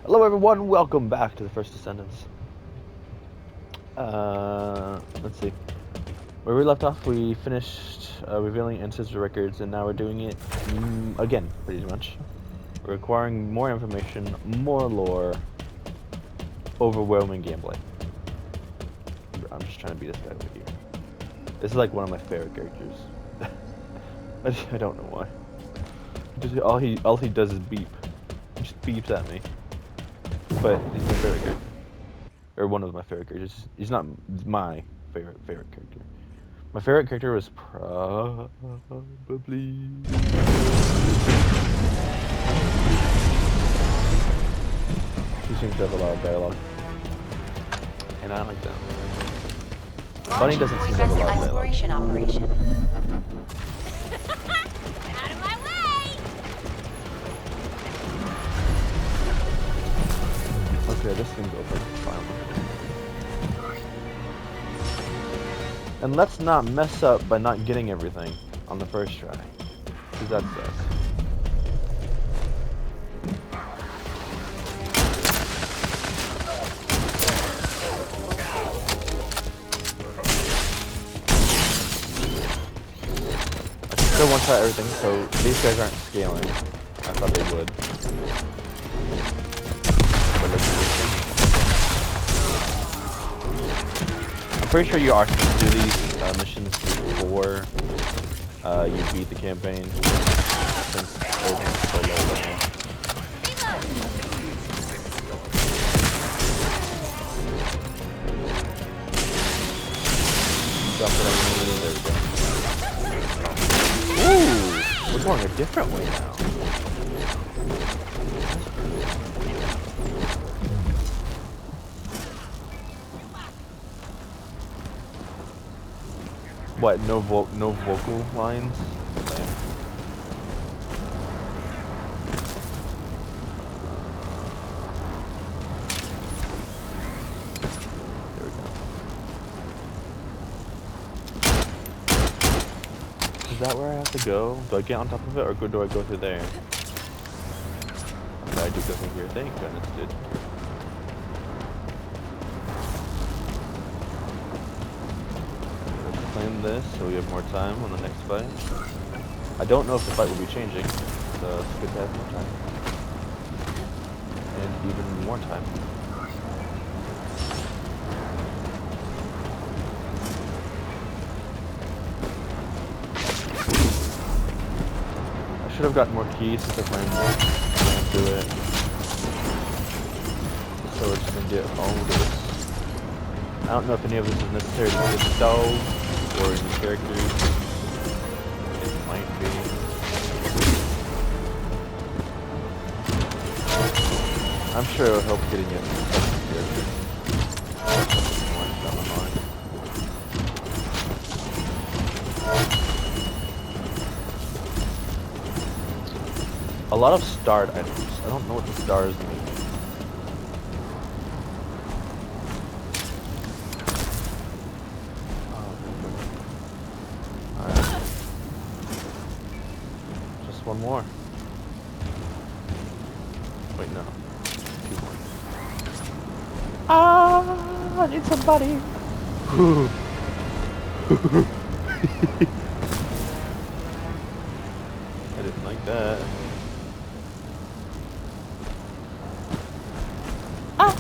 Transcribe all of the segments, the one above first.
Hello everyone, welcome back to the First Descendants. Let's see. Where we left off, we finished revealing ancestor records, and now we're doing it again, pretty much. We're acquiring more information, more lore, overwhelming gameplay. I'm just trying to beat this guy over here. This is like one of my favorite characters. I don't know why. Just all he does is beep. He just beeps at me. But he's my favorite character. Or one of my favorite characters. He's not my favorite character. My favorite character was probably... He seems to have a lot of dialogue. And I like that. Bunny doesn't seem to have a lot of dialogue. Operation. Okay, this thing's open. Fine. And let's not mess up by not getting everything on the first try. Because that sucks. I still want to try everything, so these guys aren't scaling. I thought they would. I'm pretty sure you are supposed to do these missions before you beat the campaign, since everything's so low right now. Jump it on, there we go. Ooh! We're going a different way now. What? No vocal lines? There we go. Is that where I have to go? Do I get on top of it, or do I go through there? Okay, I do go through here. Thank goodness, dude. Claim this so we have more time on the next fight. I don't know if the fight will be changing, so it's good to have more time. And even more time. I should have gotten more keys since I planned to do it. So we're just gonna get all of this. I don't know if any of this is necessary to get installed or any characters. It might be. I'm sure it'll help getting it some characters. Down the line. A lot of starred items. I don't know what the stars mean. One more. Wait, no. Two more. Ah, I need somebody. I didn't like that. Ah.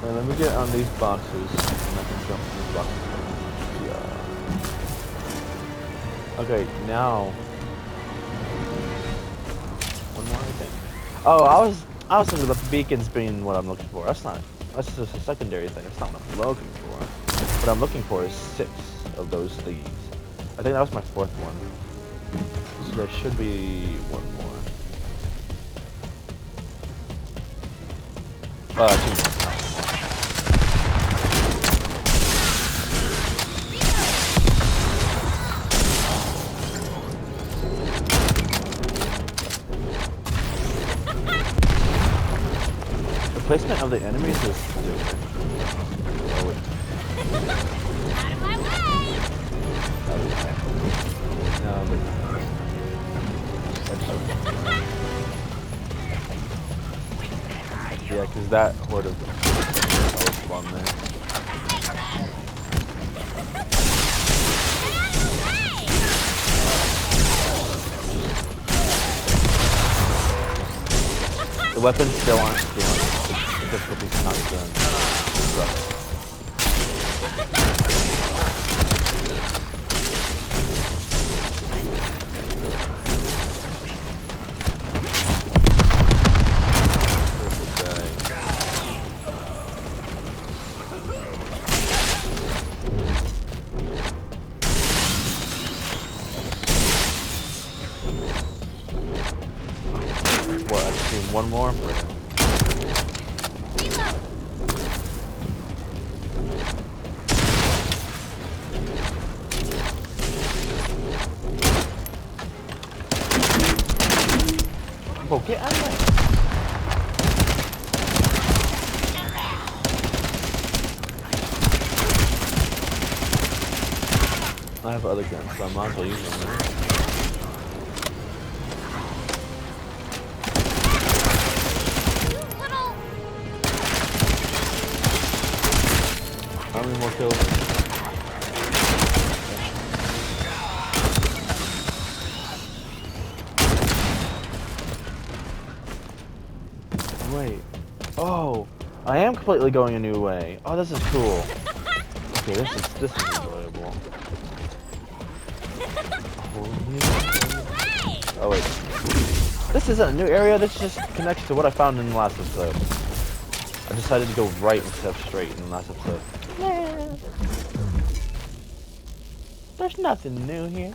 Right, let me get on these boxes, and I can jump in these boxes. Yeah. Okay, now one more, I think. Oh, I was thinking about the beacons being what I'm looking for. That's just a secondary thing. That's not what I'm looking for. What I'm looking for is 6 of those things. I think that was my 4th one. So there should be one more. 2 more. Placement of the enemies is different. Oh, wait. Out of my way! No, but... Yeah, because that would have always spawned there. The weapons still aren't stealing. The difficulty's not done. What, I just need one more? Oh, get out of there! I have other guns, so I might as well use them, right? How many more kills? Wait. Oh, I am completely going a new way. Oh, this is cool. Okay, this is enjoyable. Oh wait. This isn't a new area. This just connects to what I found in the last episode. I decided to go right instead of straight in the last episode. Nah. There's nothing new here.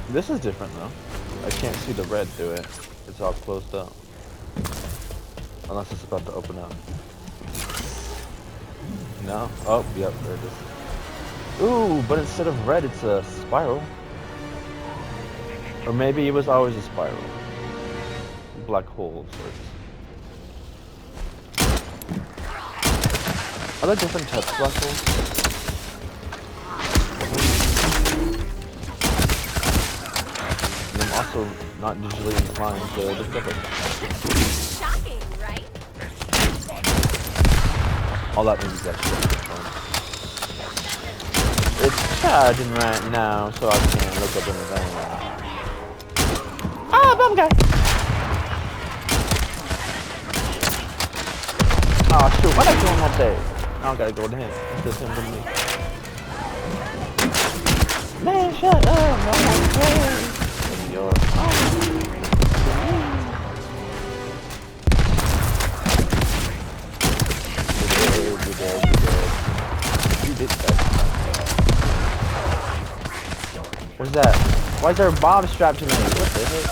This is different though. I can't see the red through it. It's all closed up. Unless it's about to open up. No? Oh, yep, there it is. Ooh, but instead of red, it's a spiral. Or maybe it was always a spiral. Black hole of sorts. Are there different types of black holes? And I'm also not digitally inclined to discover. Shocking, right? All that means is actually it's charging right now, so I can't look up anything. Ah, bomb guy! Oh shoot, what am I doing that day? I don't gotta go to him. It's just him to me. Man, shut up! No one's playing. It's yours. Oh. You did that. What is that? Why is there a bomb strapped to me? What the heck?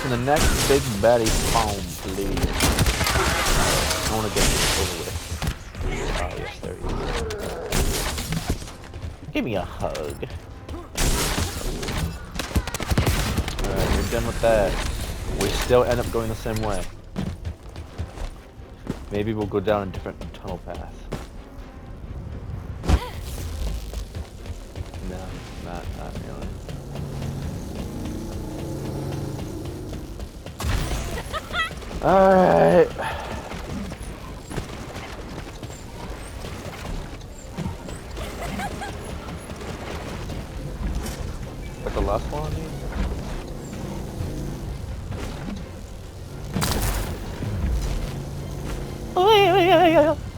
And the next big baddie spawn, please. I want to get this over with. Oh, yes, there he is. Give me a hug. Alright, we're done with that. We still end up going the same way. Maybe we'll go down a different tunnel path. No, not really. Alright. Like the last one, I mean?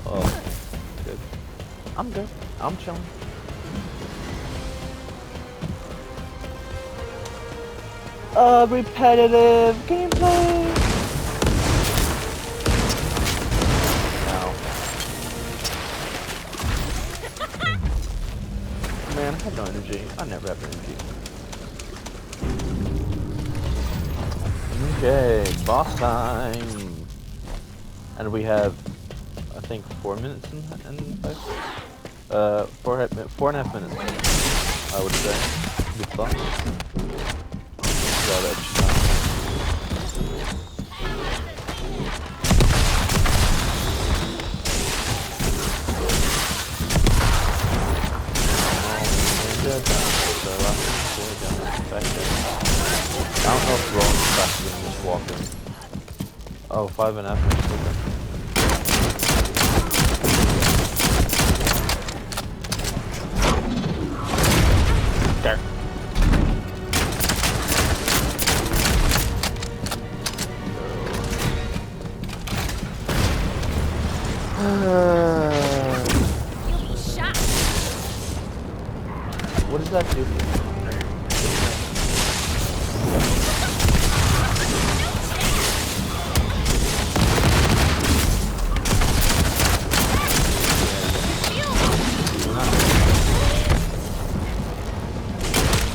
Oh, good. I'm good. I'm chilling. Repetitive gameplay. No. Man, I have no energy. I never have energy. Okay, boss time. And we have, I think, 4 minutes and 5. 4.5 minutes. I would say. Good thought. 5 and after. There. You'll be shot. What does that do?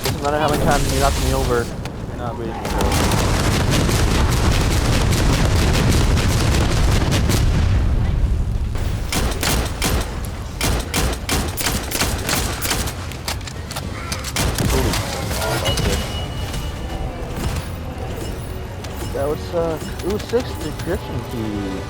Doesn't matter how many times you knock me over, you're not reaching the goal. That would suck. Ooh, 6 decryption keys.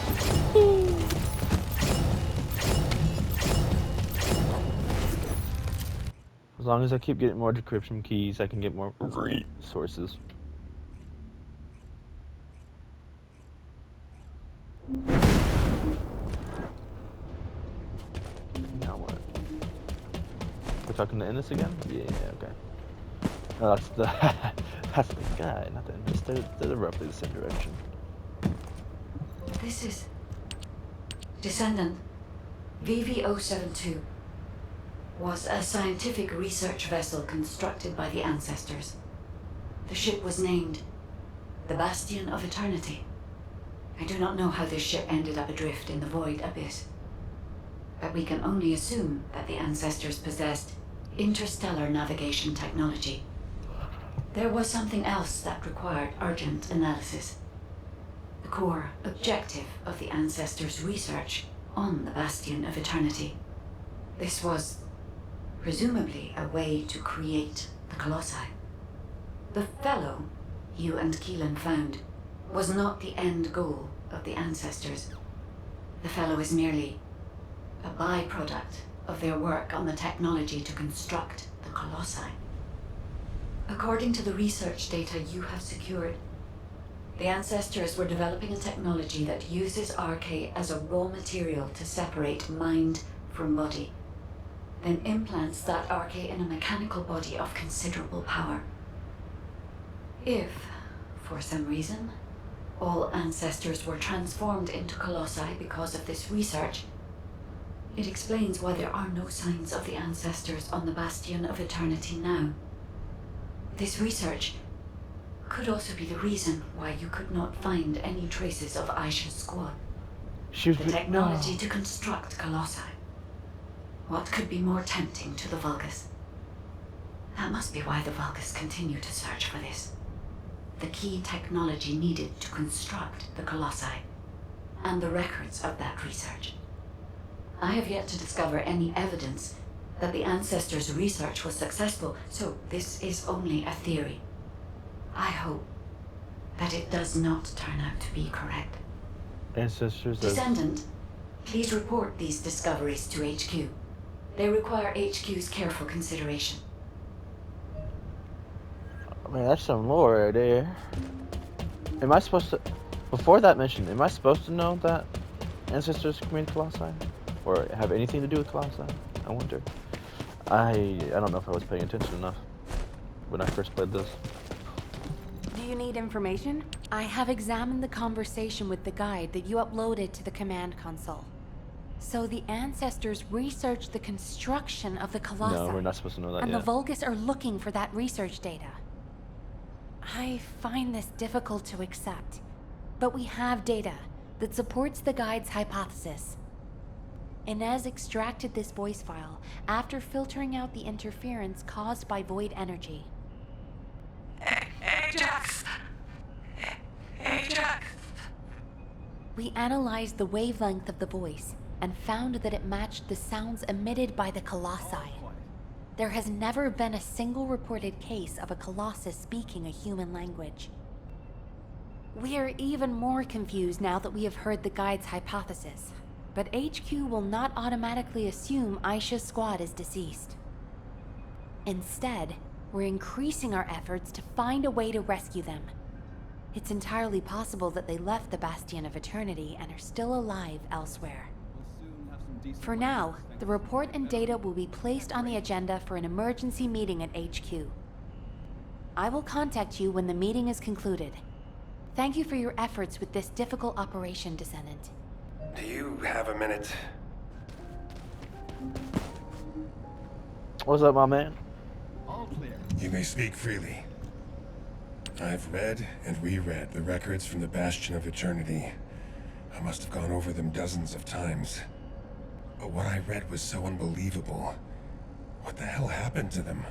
As long as I keep getting more decryption keys, I can get more resources. Now what? We're talking to Ennis again? Yeah, okay. No, that's the that's the guy, not the Ennis. They're roughly the same direction. This is Descendant VV072 was a scientific research vessel constructed by the ancestors. The ship was named the Bastion of Eternity. I do not know how this ship ended up adrift in the void abyss, but we can only assume that the ancestors possessed interstellar navigation technology. There was something else that required urgent analysis. The core objective of the ancestors' research on the Bastion of Eternity. This was presumably a way to create the Colossi. The fellow you and Keelan found was not the end goal of the ancestors. The fellow is merely a byproduct of their work on the technology to construct the Colossi. According to the research data you have secured, the ancestors were developing a technology that uses RK as a raw material to separate mind from body, then implants that RK in a mechanical body of considerable power. If, for some reason, all ancestors were transformed into colossi because of this research, it explains why there are no signs of the ancestors on the Bastion of Eternity now. This research could also be the reason why you could not find any traces of Aisha's squad. The technology to construct colossi. What could be more tempting to the Vulgus? That must be why the Vulgus continue to search for this. The key technology needed to construct the colossi, and the records of that research. I have yet to discover any evidence that the ancestors' research was successful, so this is only a theory. I hope that it does not turn out to be correct. Ancestors. Descendant, please report these discoveries to HQ. They require HQ's careful consideration. Man, that's some lore right there. Am I supposed to, before that mention, am I supposed to know that ancestors create colossi? Or have anything to do with colossi? I wonder. I don't know if I was paying attention enough when I first played this. Do you need information? I have examined the conversation with the guide that you uploaded to the command console. So the ancestors researched the construction of the colossi. No, we're not supposed to know that and yet. the Vulgus are looking for that research data. I find this difficult to accept, but we have data that supports the guide's hypothesis. Inez extracted this voice file after filtering out the interference caused by void energy. Ajax! Ajax! We analyzed the wavelength of the voice and found that it matched the sounds emitted by the colossi. There has never been a single reported case of a colossus speaking a human language. We are even more confused now that we have heard the guide's hypothesis, but HQ will not automatically assume Aisha's squad is deceased. Instead, we're increasing our efforts to find a way to rescue them. It's entirely possible that they left the Bastion of Eternity and are still alive elsewhere. For now, the report and data will be placed on the agenda for an emergency meeting at HQ. I will contact you when the meeting is concluded. Thank you for your efforts with this difficult operation, Descendant. Do you have a minute? What's up, my man? You may speak freely. I've read and reread the records from the Bastion of Eternity. I must have gone over them dozens of times. But what I read was so unbelievable. What the hell happened to them?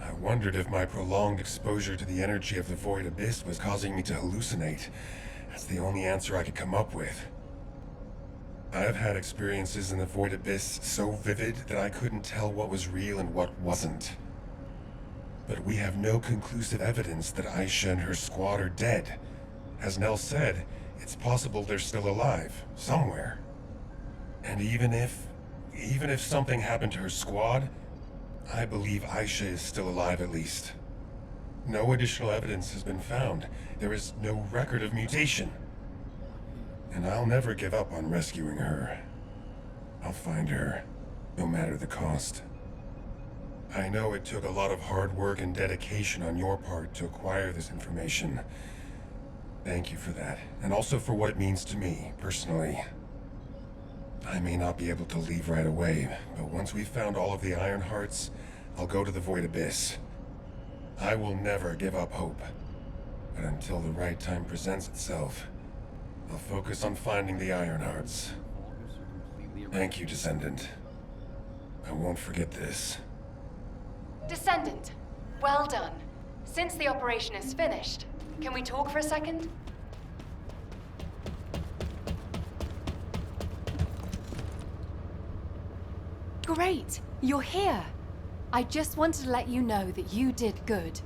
I wondered if my prolonged exposure to the energy of the Void Abyss was causing me to hallucinate. That's the only answer I could come up with. I've had experiences in the Void Abyss so vivid that I couldn't tell what was real and what wasn't. But we have no conclusive evidence that Aisha and her squad are dead. As Nell said, it's possible they're still alive, somewhere. And even if something happened to her squad, I believe Aisha is still alive at least. No additional evidence has been found. There is no record of mutation. And I'll never give up on rescuing her. I'll find her, no matter the cost. I know it took a lot of hard work and dedication on your part to acquire this information. Thank you for that, and also for what it means to me, personally. I may not be able to leave right away, but once we've found all of the Iron Hearts, I'll go to the Void Abyss. I will never give up hope. But until the right time presents itself, I'll focus on finding the Iron Hearts. Thank you, Descendant. I won't forget this. Descendant, well done. Since the operation is finished, can we talk for a second? Great, you're here. I just wanted to let you know that you did good.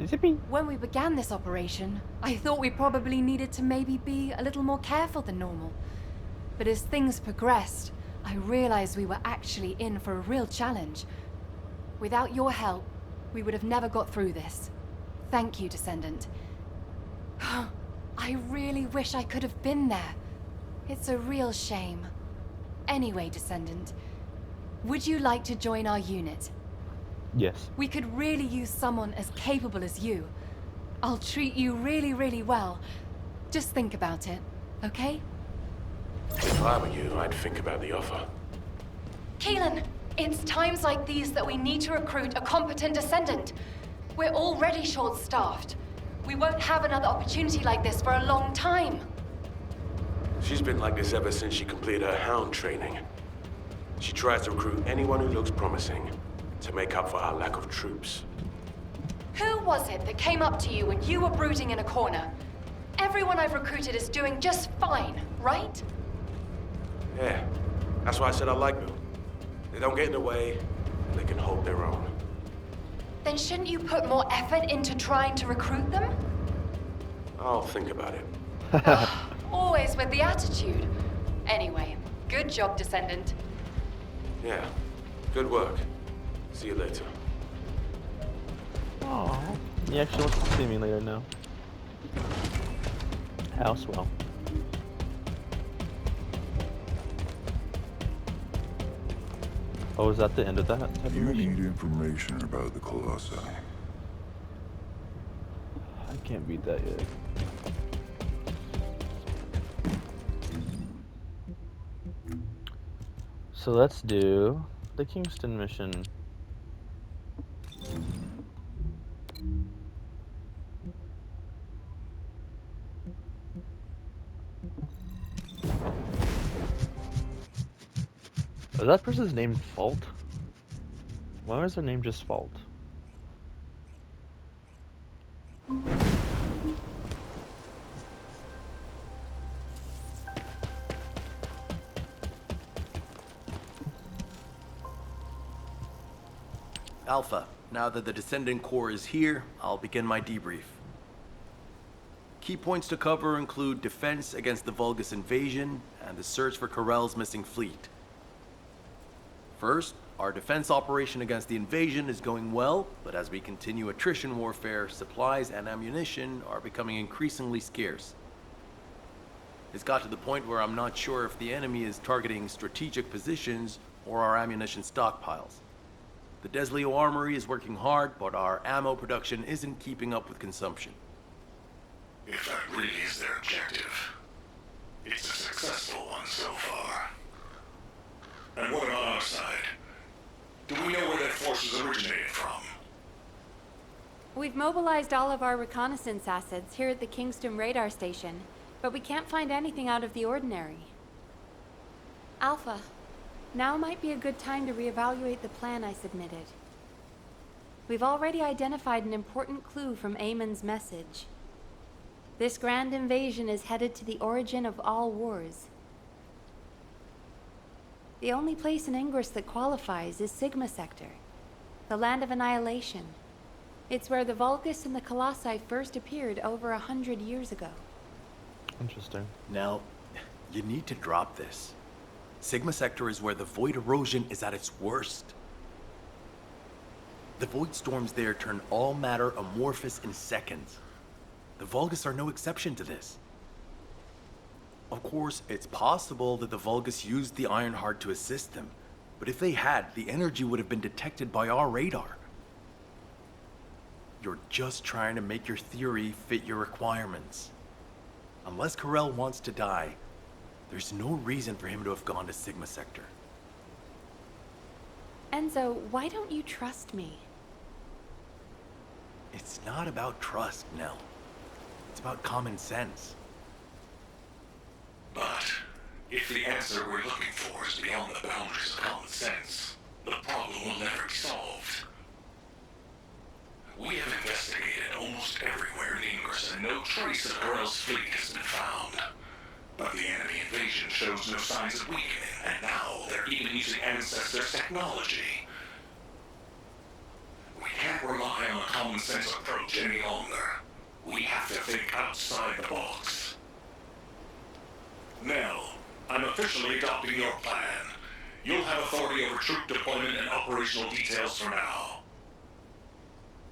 Zippy. When we began this operation, I thought we probably needed to maybe be a little more careful than normal. But as things progressed, I realized we were actually in for a real challenge. Without your help, we would have never got through this. Thank you, Descendant. I really wish I could have been there. It's a real shame. Anyway, Descendant, would you like to join our unit? Yes. We could really use someone as capable as you. I'll treat you really, really well. Just think about it, okay? If I were you, I'd think about the offer. Keelan, it's times like these that we need to recruit a competent Descendant. We're already short-staffed. We won't have another opportunity like this for a long time. She's been like this ever since she completed her Hound training. She tries to recruit anyone who looks promising to make up for our lack of troops. Who was it that came up to you when you were brooding in a corner? Everyone I've recruited is doing just fine, right? Yeah, that's why I said I like them. They don't get in the way, and they can hold their own. Then shouldn't you put more effort into trying to recruit them? I'll think about it. Always with the attitude. Anyway, good job, Descendant. Yeah, good work. See you later. Aww. He actually wants to see me later now. How swell. Oh, is that the end of that? You need information about the Colossi. I can't beat that yet. So let's do the Kingston mission. Is that person's name Fault? Why was their name just Fault? Alpha, now that the Descendant Corps is here, I'll begin my debrief. Key points to cover include defense against the Vulgus invasion and the search for Corell's missing fleet. First, Our defense operation against the invasion is going well, but as we continue attrition warfare, supplies and ammunition are becoming increasingly scarce. It's got to the point where I'm not sure if the enemy is targeting strategic positions or our ammunition stockpiles. The Desleo Armory is working hard, but our ammo production isn't keeping up with consumption. If that really is their objective, it's a successful one so far. And what about our side? Do we know where that force originated from? We've mobilized all of our reconnaissance assets here at the Kingston radar station, but we can't find anything out of the ordinary. Alpha, now might be a good time to reevaluate the plan I submitted. We've already identified an important clue from Eamon's message. This grand invasion is headed to the origin of all wars. The only place in Ingress that qualifies is Sigma Sector, the land of annihilation. It's where the Vulgus and the Colossi first appeared over 100 years ago. Interesting. Now, you need to drop this. Sigma Sector is where the void erosion is at its worst. The void storms there turn all matter amorphous in seconds. The Vulgus are no exception to this. Of course, it's possible that the Vulgus used the Ironheart to assist them, but if they had, the energy would have been detected by our radar. You're just trying to make your theory fit your requirements. Unless Carell wants to die, there's no reason for him to have gone to Sigma Sector. Enzo, why don't you trust me? It's not about trust, Nell. It's about common sense. But if the answer we're looking for is beyond the boundaries of common sense, the problem will never be solved. We have investigated almost everywhere in Ingress, and no trace of Carell's fleet has been found. But the enemy invasion shows no signs of weakening, and now they're even using Ancestors' technology. We can't rely on a common sense approach any longer. We have to think outside the box. Nell, I'm officially adopting your plan. You'll have authority over troop deployment and operational details for now.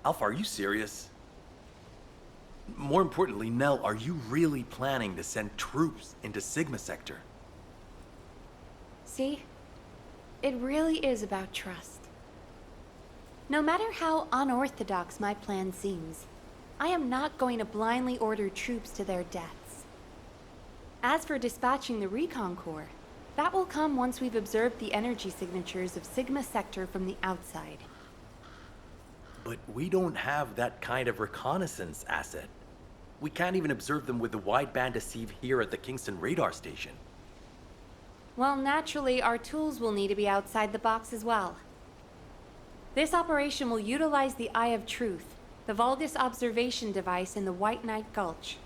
Alpha, are you serious? More importantly, Nell, are you really planning to send troops into Sigma Sector? See? It really is about trust. No matter how unorthodox my plan seems, I am not going to blindly order troops to their deaths. As for dispatching the Recon Corps, that will come once we've observed the energy signatures of Sigma Sector from the outside. But we don't have that kind of reconnaissance asset. We can't even observe them with the wideband deceive here at the Kingston radar station. Well, naturally, our tools will need to be outside the box as well. This operation will utilize the Eye of Truth, the Vulgus observation device in the White Knight Gulch.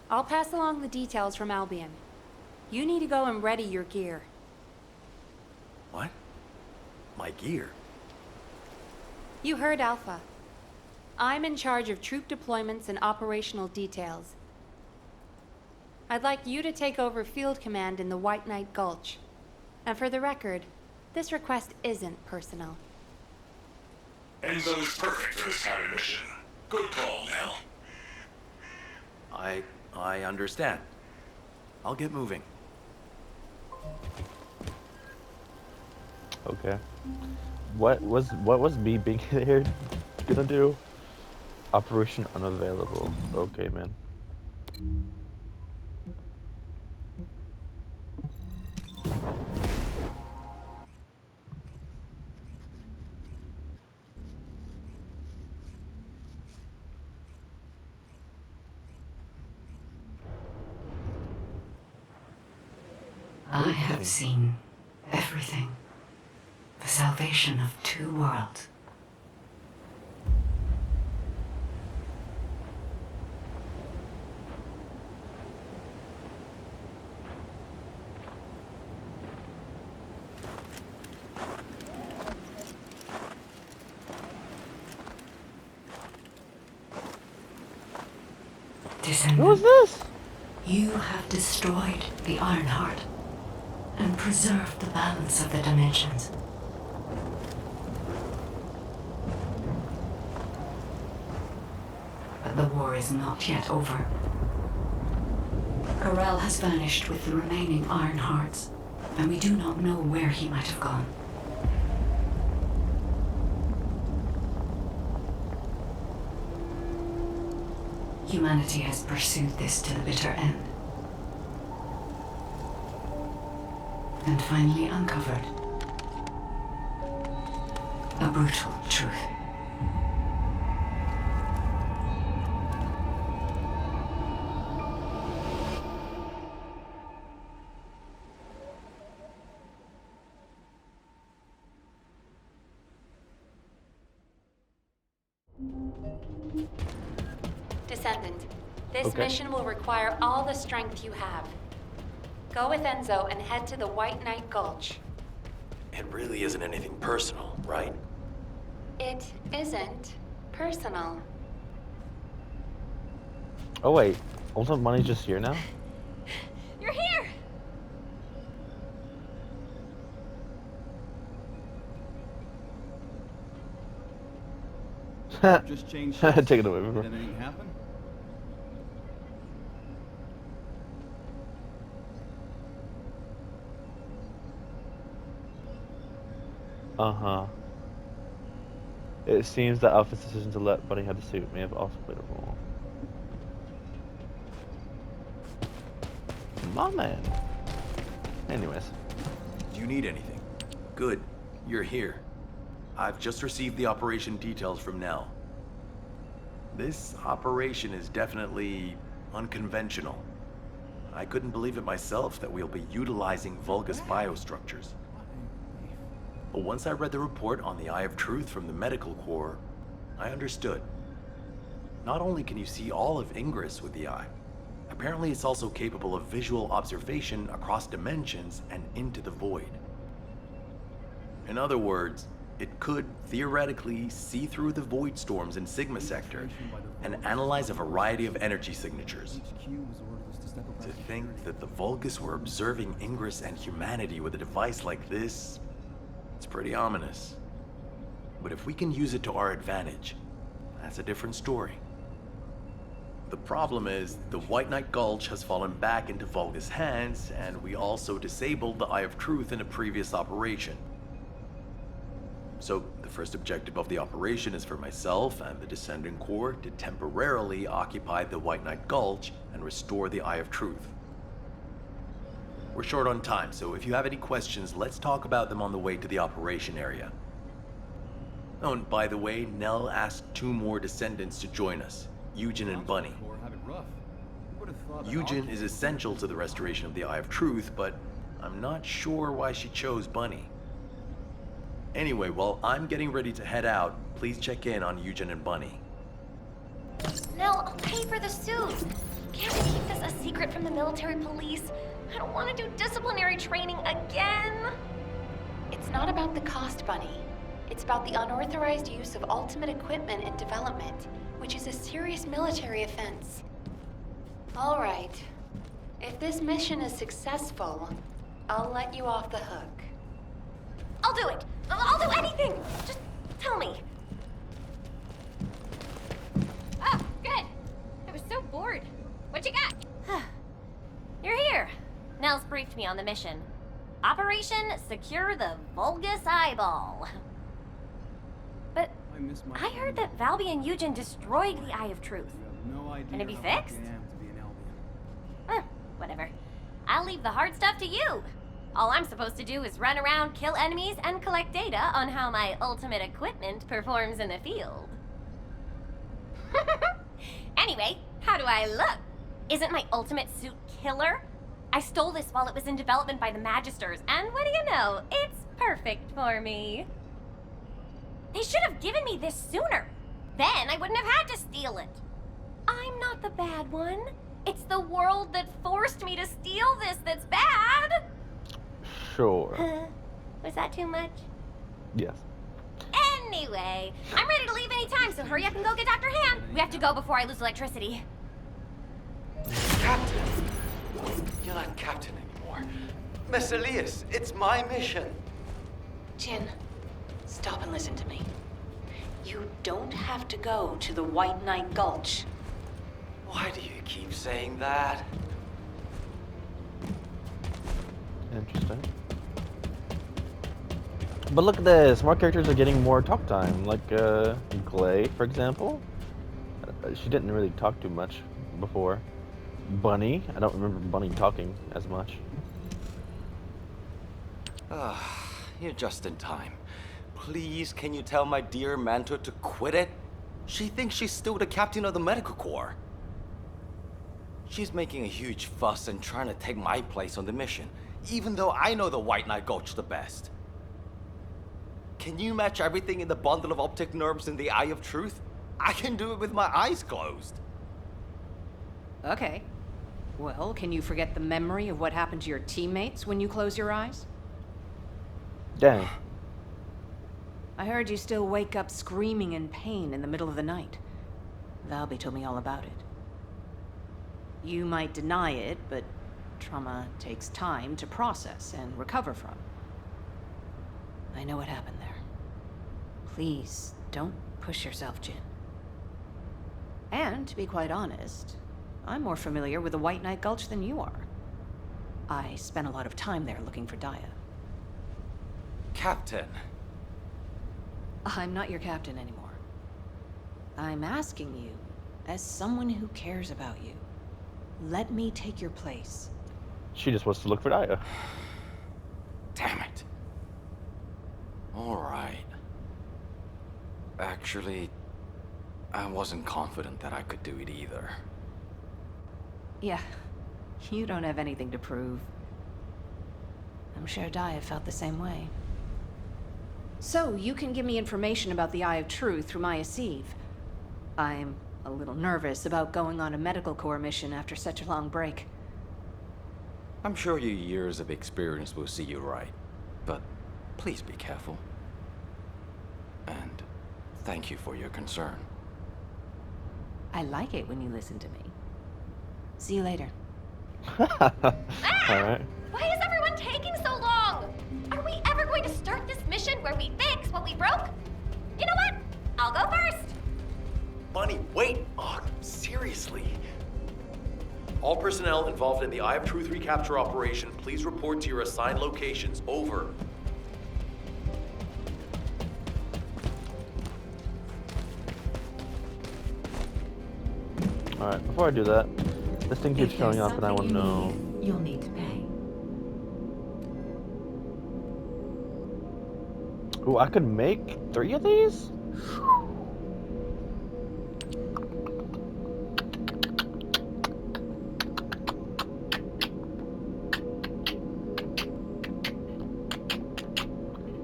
I'll pass along the details from Albion. You need to go and ready your gear. What? My gear? You heard Alpha. I'm in charge of troop deployments and operational details. I'd like you to take over field command in the White Knight Gulch. And for the record, this request isn't personal. Enzo is perfect for this kind of mission. Good call, Nell. I understand. I'll get moving. Okay. What was me being here gonna do? Operation unavailable. Okay, man. I have seen everything. The salvation of two worlds. Descendant, What was this? you have destroyed the Ironheart and preserved the balance of the dimensions. that the war is not yet over. Corell has vanished with the remaining Iron Hearts, and we do not know where he might have gone. Humanity has pursued this to the bitter end. And finally uncovered a brutal truth. Descendant, this Okay. mission will require all the strength you have. Go with Enzo and head to the White Knight Gulch. It really isn't anything personal, right? It isn't personal. Oh wait, Ultimate Money's just here now? You're here! Just changed Take it away from Did her. anything happen? Uh-huh. It seems that Alpha's decision to let Bunny have the suit may have also played a role. My man. Anyways. Do you need anything? Good. You're here. I've just received the operation details from Nell. This operation is definitely unconventional. I couldn't believe it myself that we'll be utilizing Vulgus biostructures. But once I read the report on the Eye of Truth from the Medical Corps, I understood. Not only can you see all of Ingress with the eye, apparently it's also capable of visual observation across dimensions and into the void. In other words, it could theoretically see through the void storms in Sigma Sector and analyze a variety of energy signatures. To think that the Vulgus were observing Ingress and humanity with a device like this, it's pretty ominous. But if we can use it to our advantage, that's a different story. The problem is, the White Knight Gulch has fallen back into Vulgus hands, and we also disabled the Eye of Truth in a previous operation. So, the first objective of the operation is for myself and the Descendant Corps to temporarily occupy the White Knight Gulch and restore the Eye of Truth. We're short on time, so if you have any questions, let's talk about them on the way to the operation area. Oh, and by the way, Nell asked 2 more Descendants to join us, Eugen and Bunny. Eugen is essential to the restoration of the Eye of Truth, but I'm not sure why she chose Bunny. Anyway, while I'm getting ready to head out, please check in on Eugen and Bunny. Nell, I'll pay for the suit. Can't we keep this a secret from the military police? I don't want to do disciplinary training again. It's not about the cost, Bunny. It's about the unauthorized use of ultimate equipment in development, which is a serious military offense. All right. If this mission is successful, I'll let you off the hook. I'll do it. I'll do anything. Just tell me. Oh, good. I was so bored. What you got? You're here. Nell's briefed me on the mission. Operation Secure the Vulgus Eyeball. But I heard that Valby and Eugen destroyed the Eye of Truth. Can it be fixed? Whatever. I'll leave the hard stuff to you. All I'm supposed to do is run around, kill enemies, and collect data on how my ultimate equipment performs in the field. Anyway, how do I look? Isn't my ultimate suit killer? I stole this while it was in development by the Magisters, and what do you know? It's perfect for me. They should have given me this sooner. Then I wouldn't have had to steal it. I'm not the bad one. It's the world that forced me to steal this that's bad. Sure. Was that too much? Yes. Anyway, I'm ready to leave anytime, so hurry up and go get Dr. Han. We have to go before I lose electricity. Captain! You're not captain anymore. Miss Elias, it's my mission. Jin, stop and listen to me. You don't have to go to the White Knight Gulch. Why do you keep saying that? Interesting. But look at this. More characters are getting more talk time. Like Glay, for example. She didn't really talk too much before. Bunny. I don't remember Bunny talking as much. You're just in time. Please, can you tell my dear Manto to quit it? She thinks she's still the captain of the medical corps. She's making a huge fuss and trying to take my place on the mission, even though I know the White Knight Gulch the best. Can you match everything in the bundle of optic nerves in the Eye of Truth? I can do it with my eyes closed. Okay. Well, can you forget the memory of what happened to your teammates when you close your eyes? Dang. I heard you still wake up screaming in pain in the middle of the night. Valby told me all about it. You might deny it, but trauma takes time to process and recover from. I know what happened there. Please, don't push yourself, Jin. And, to be quite honest, I'm more familiar with the White Knight Gulch than you are. I spent a lot of time there looking for Daya. Captain. I'm not your captain anymore. I'm asking you, as someone who cares about you, let me take your place. She just wants to look for Daya. Damn it. All right. Actually, I wasn't confident that I could do it either. Yeah, you don't have anything to prove. I'm sure Daya felt the same way. So, you can give me information about the Eye of Truth through Maya Sieve. I'm a little nervous about going on a medical corps mission after such a long break. I'm sure your years of experience will see you right, but please be careful. And thank you for your concern. I like it when you listen to me. See you later. Alright. Why is everyone taking so long? Are we ever going to start this mission where we fix what we broke? You know what? I'll go first. Bunny, wait! Oh, seriously. All personnel involved in the Eye of Truth recapture operation, please report to your assigned locations. Over. Alright, before I do that, this thing keeps showing up and I want to know. You'll need to pay. Ooh, I could make 3 of these?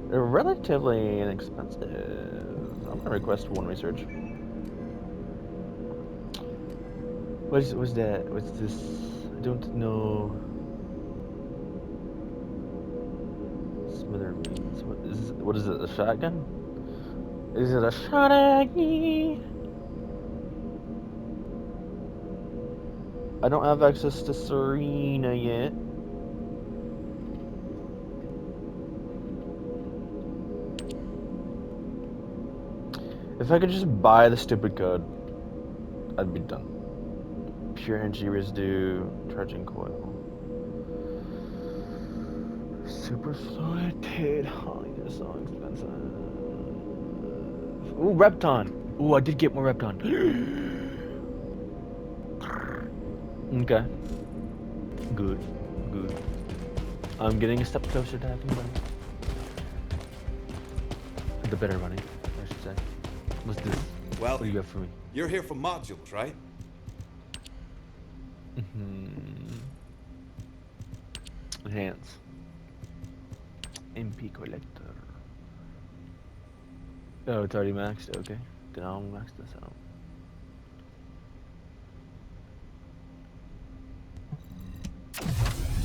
They're relatively inexpensive. I'm gonna request 1 research. What's that? What's this? I don't know. Smithereens. What is it? A shotgun? Is it a shotgun? I don't have access to Serena yet. If I could just buy the stupid code, I'd be done. Pure energy residue, charging coil. Super fluid, Holly, they're so expensive. Ooh, Repton. Ooh, I did get more Repton. Okay. Good, good. I'm getting a step closer to having money. The better money, I should say. What's this? Well, what do you got for me? You're here for modules, right? Enhance. MP collector. Oh, it's already maxed. Okay, then I'll max this out.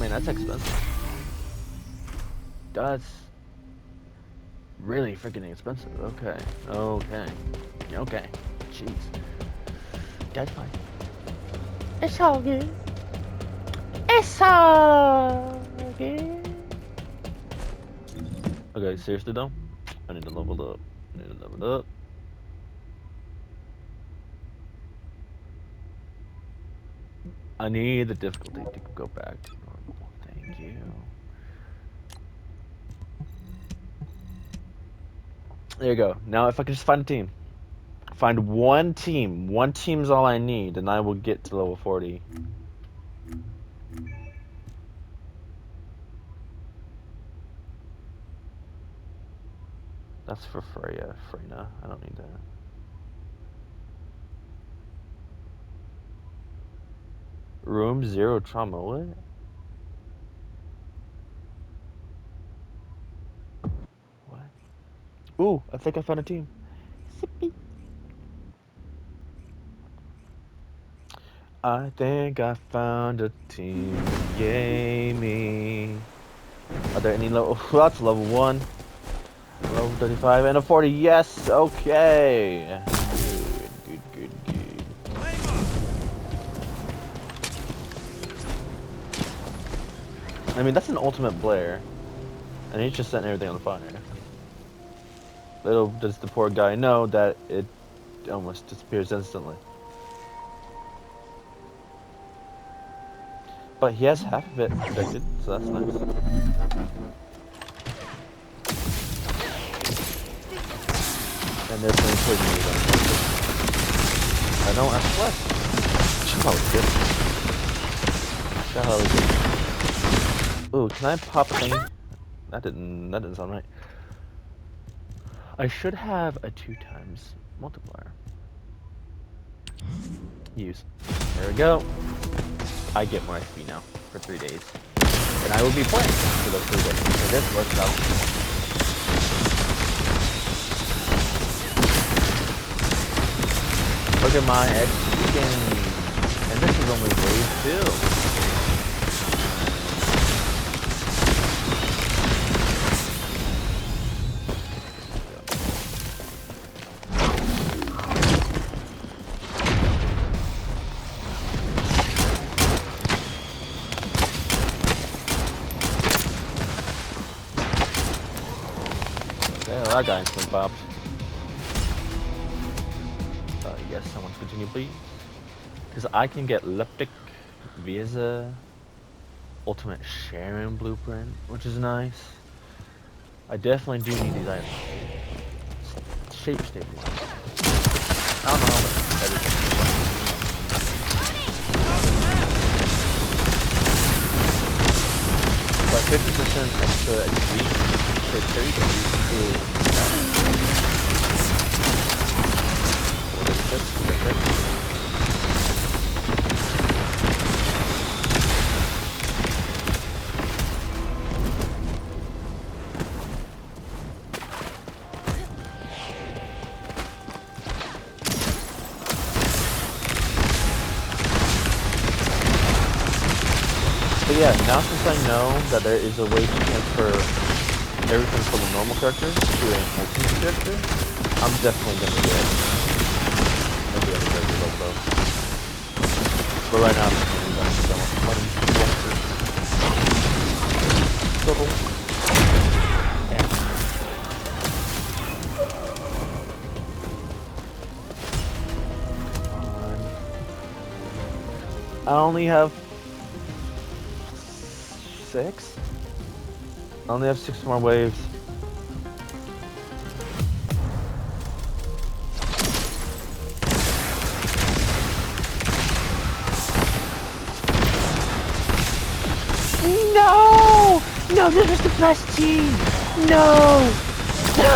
Man, that's expensive. That's really freaking expensive. Okay, okay, okay. Jeez, that's fine. It's all good. It's all good. Okay, seriously though, I need to level up. I need to level up. I need the difficulty to go back to normal. Thank you. There you go. Now if I can just find a team. Find one team. One team's all I need, and I will get to level 40. That's for Freyna. I don't need that. Room 0 trauma, what? What? Ooh, I think I found a team. Sippy. I think I found a team. Yay me. Are there any level? That's level 1. Level 35 and a 40. Yes, okay. Good. I mean, that's an ultimate Blair. And he's just setting everything on fire. Little does the poor guy know that it almost disappears instantly. But he has half of it protected, so that's nice. And there's no poison either. I don't have flesh. That was good. Ooh, can I pop a thing? That didn't sound right. I should have a 2 times multiplier. Use. There we go. I get more XP now for 3 days. And I will be playing for those 3 days. So this works out. Look at my XP gain. And this is only wave 2. That guy instant popped. Yes, someone continue, please. Because I can get Leptic, Visa, Ultimate Sharon Blueprint, which is nice. I definitely do need these items. Shape stabilizer. I don't know how much everything. But 50% extra XP for 30 days. But yeah, now since I know that there is a way to transfer everything from a normal character to an ultimate character, I'm definitely gonna do it. Every other character does though. But right now I'm just gonna do that because I want money. I only have 6? I only have 6 more waves. No! No, this is the best team! No! No!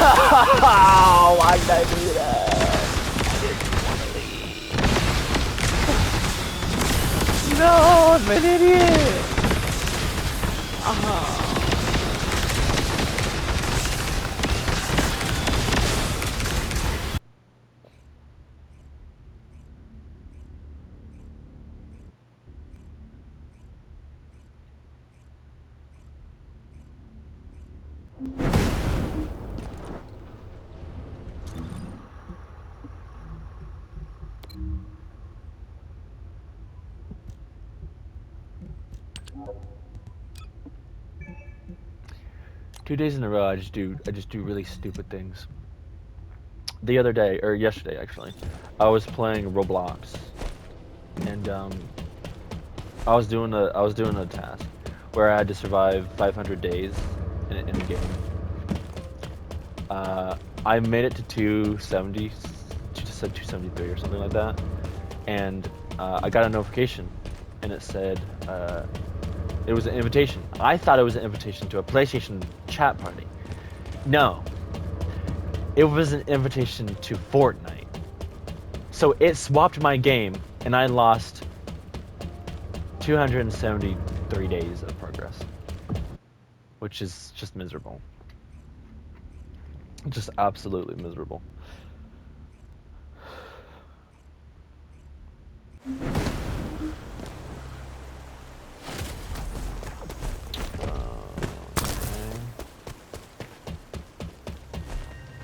Why did I do that? No, I'm an idiot! Two days in a row, I just do really stupid things. The other day, or yesterday actually, I was playing Roblox, and I was doing a task where I had to survive 500 days in a game. I made it to 270, 273 or something like that, and I got a notification, and it said it was an invitation. I thought it was an invitation to a PlayStation chat party. No, it was an invitation to Fortnite. So it swapped my game, and I lost 273 days of progress, which is just miserable. Just absolutely miserable.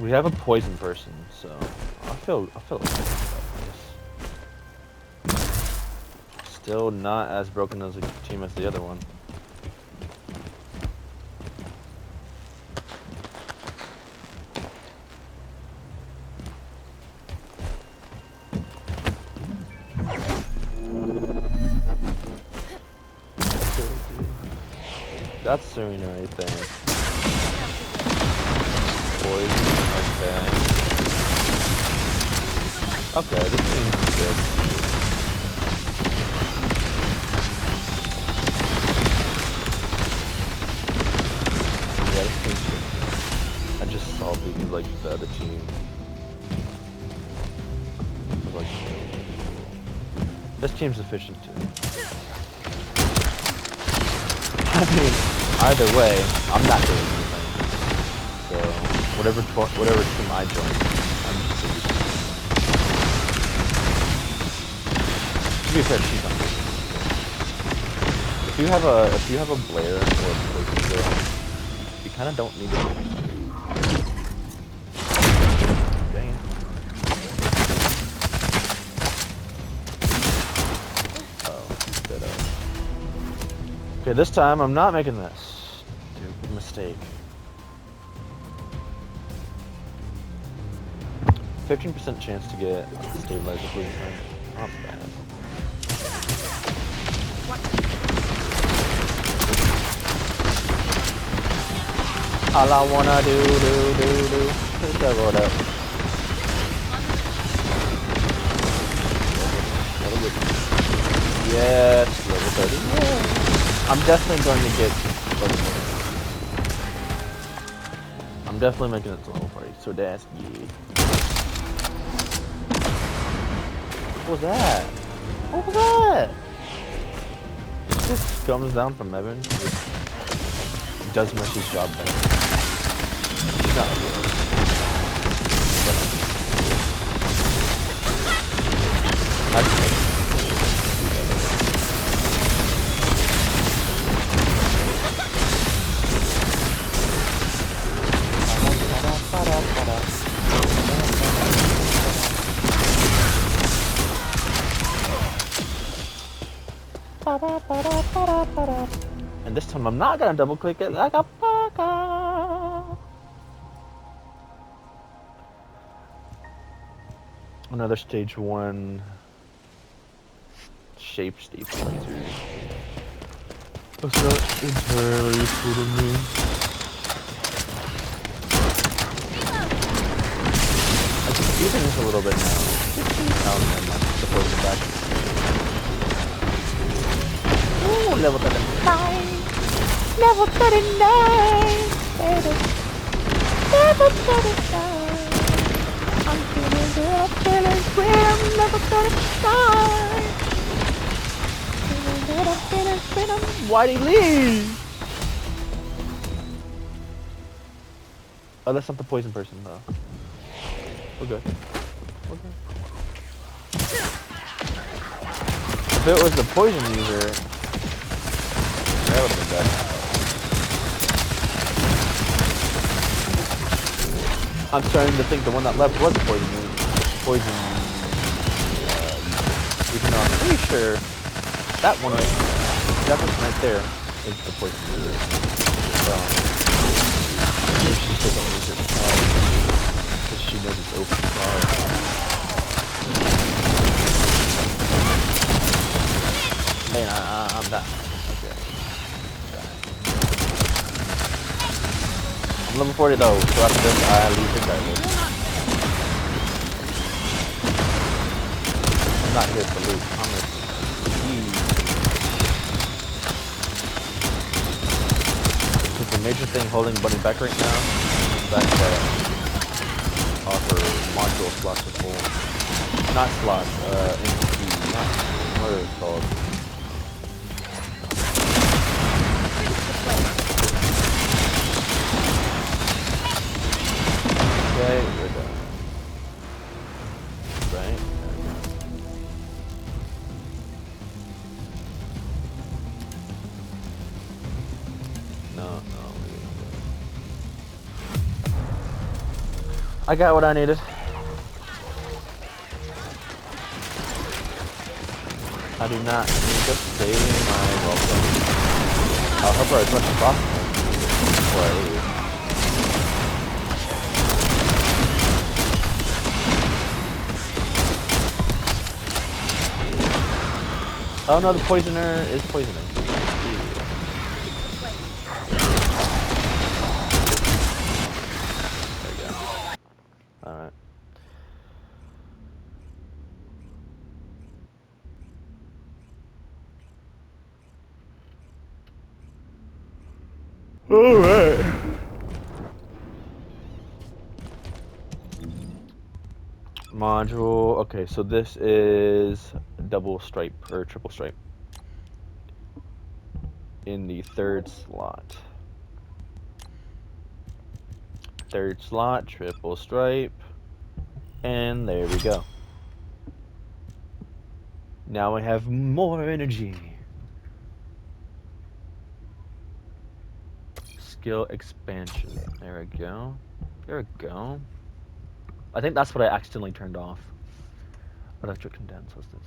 We have a poison person, so I feel like about this. Still not as broken as a team as the other one. That's doing anything. Poison, okay. Okay, this seems good. Yeah, this seems good. I just saw the other team. Like, this team's efficient too. I mean, either way, I'm not doing anything. So, whatever team I join, I'm just gonna be. To be fair, she's on. If you have a Blair or a Poison Girl, you kind of don't need it. Dang it. Okay, this time I'm not making this stupid mistake. 15% chance to get stabilizer, please. Not bad. All I wanna do is level it up. Yes, level 30. Yeah. I'm definitely going to get level 40. I'm definitely making it to level 40, so that's yeah. What was that? What was that? This comes down from Evan. It does Mercy's job better. He's not good. That's and this time I'm not gonna double click it like a baka. Another stage 1 shape stabilizer. That's not entirely useful to me. I just using this a little bit now. The poison back. Ooh, level 39. Level 39, baby. Level 39. I'm feeling good, I'm feeling great, I'm level 39. Feeling good, I'm feeling great, I'm Whitey Lee. Oh, that's not the poison person, though. We're good. We're good. If it was the poison user, that would have been better. I'm starting to think the one that left was the poison user. Even though I'm pretty sure that one right there is the poison user. So, maybe she just doesn't use it because she knows it's open fire. Hey, I'm done. Okay. I'm level 40 though, so after this I leave regardless. I'm not here for loot. I'm here for the major thing holding Bunny back right now is that offer module slots are full. Not slots, NPC, not what are they called? Okay, we're done. Right? No. I got what I needed. I do not need to pay my welcome. I'll help her as much as possible before I leave. Oh no, the poisoner is poisoning. There we go. Alright. Alright. Module. Okay, so this is double stripe or triple stripe in the third slot. Third slot, triple stripe, and there we go. Now I have more energy. Skill expansion. There we go. There we go. I think that's what I accidentally turned off. Electric condense, what's this?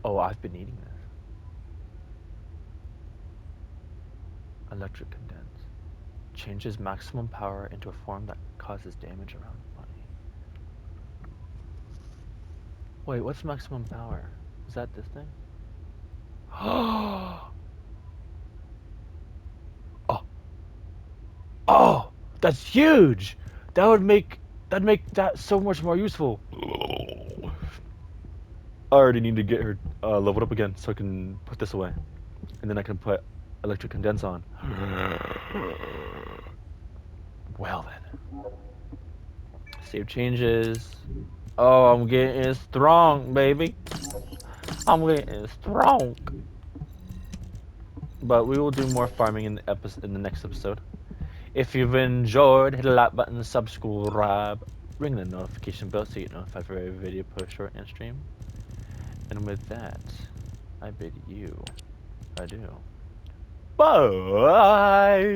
Oh, I've been eating this. Electric condense. Changes maximum power into a form that causes damage around the body. Wait, what's maximum power? Is that this thing? Oh! Oh! That's huge! That'd make that so much more useful. I already need to get her leveled up again so I can put this away. And then I can put electric condense on. Well then. Save changes. Oh, I'm getting strong, baby. I'm getting strong. But we will do more farming in the next episode. If you've enjoyed, hit the like button, subscribe, ring the notification bell so you get notified for every video post, short, and stream. And with that, I bid you adieu. Bye.